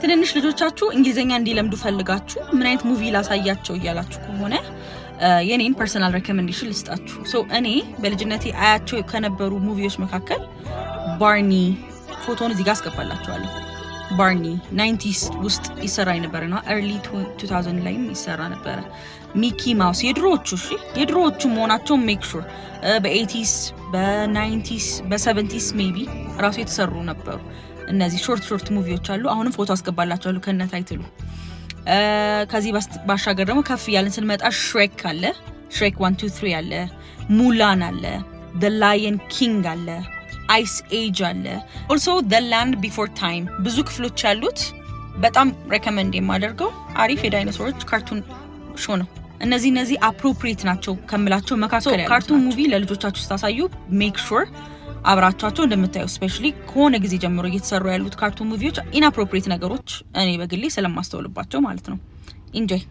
ትንንሽ ልጆቻችሁ እንግሊዘኛ እንዲለምዱ ፈልጋችሁ ምን አይነት ሙቪ ላሳያቸው እያላችሁ ከሆነ የኔን ፐርሰናል ሬኮሜንዴሽን ልስጣችሁ። ሶ እኔ በልጅነቴ አያቸው ከነበሩ ሙቪዎች መካከል ባርኒ ፎቶን እዚህ ጋር አስቀባላችኋለሁ። ባርኒ 90s ውስጥ ይሰራ የነበረና early 2000 ላይም ይሰራ ነበር። ሚኪ ማውስ የድሮዎቹ መሆናቸው ሜክ ሹር በ80s በ90s በ70s ሜቢ ራሱ የተሰሩ ነበሩ። እነዚህ ሾርት ሙቪዎች አሉ። አሁንም ፎቶ አስቀባላችኋለሁ ከነ ታይትሉ። ከዚህ ባሻገር ደግሞ ከፍ ያለን ስንመጣ ሽሬክ አለ፣ ሽሬክ 1 2 3 አለ፣ ሙላን አለ፣ the lion king አለ፣ ice age አለ፣ also the land before time ብዙ ክፍሎች ያሉት በጣም ሬኮመንድ የማደርገው አሪፍ የዳይኖሶሮች ካርቱን ሾው ነው። እነዚህ አፕሮፕሪየት ናቸው ከምላቸው መካከል ያሉት ካርቱን ሙቪ ለልጆቻችሁ ስታሳዩ ሜክ ሹር አብራቻቸው እንደምታዩ ስፔሻሊ ከሆነ ጊዜ ጀምሮ እየተሰሩ ያሉት ካርቱን ሙቪዎች ኢንአፕሮፕሪየት ነገሮች እኔ በግሌ ስለማስተውልባቸው ማለት ነው። ኢንጆይ